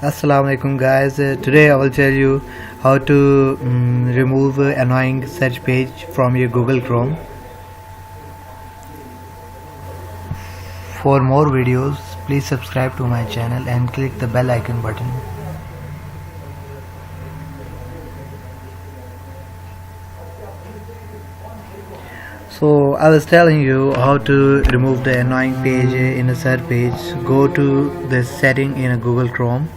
Assalamu alaikum guys. Today I will tell you how to remove annoying search page from your Google Chrome. For more videos, please subscribe to my channel and click the bell icon button. So I was telling you how to remove the annoying page in a search page. Go to the setting in a Google Chrome.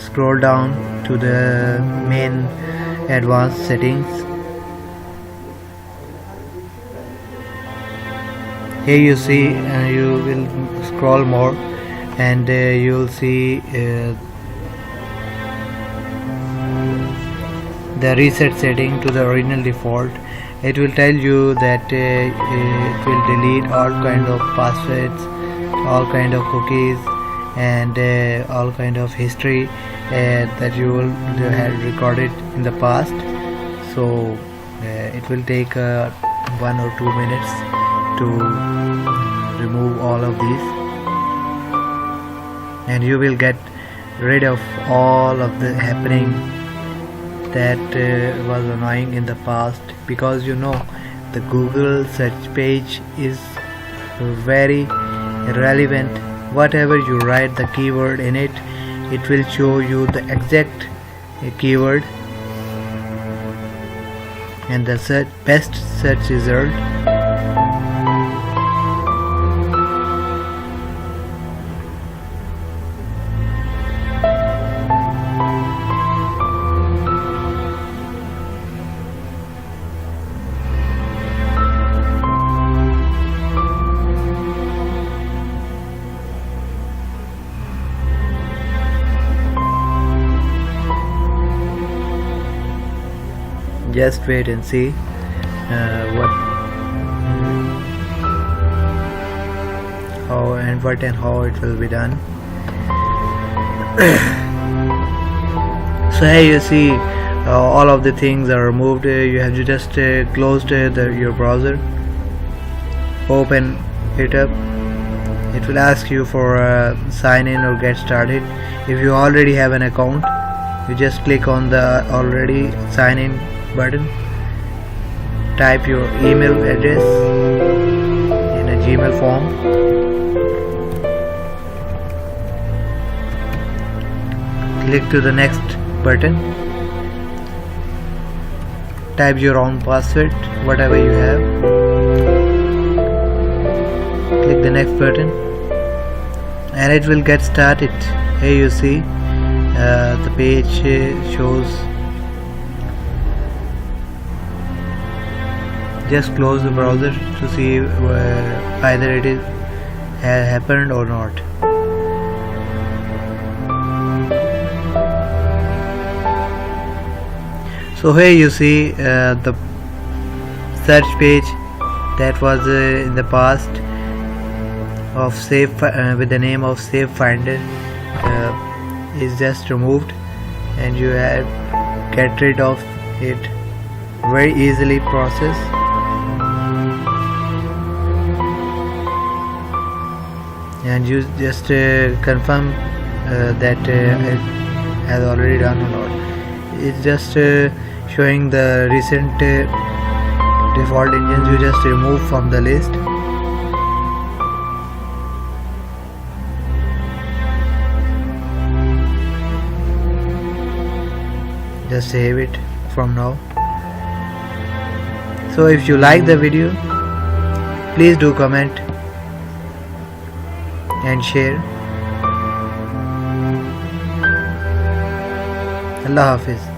Scroll down to the main advanced settings. Here you see, you will scroll more and you will see the reset setting to the original default. It will tell you that it will delete all kind of passwords, all kind of cookies, and all kind of history that you will have recorded in the past. So it will take 1 or 2 minutes to remove all of these, and you will get rid of all of the happening that was annoying in the past, because you know the Google search page is very relevant. Whatever you write the keyword in it, it will show you the exact keyword and the best search result. Just wait and see how it will be done. So here you see all of the things are removed. You have to just close your browser, open it up. It will ask you for sign in or get started. If you already have an account, you just click on the already sign in button, type your email address in a Gmail form, click to the next button, type your own password, whatever you have, click the next button, and it will get started. Here you see the page shows. Just close the browser to see either it is happened or not. So here you see the search page that was in the past of Safe with the name of Safe Finder is just removed, and you have get rid of it very easily process. And you just confirm that it has already done or not. It's just showing the recent default engines you just remove from the list. Just save it from now. So if you like the video, please do comment and share. Allah Hafiz.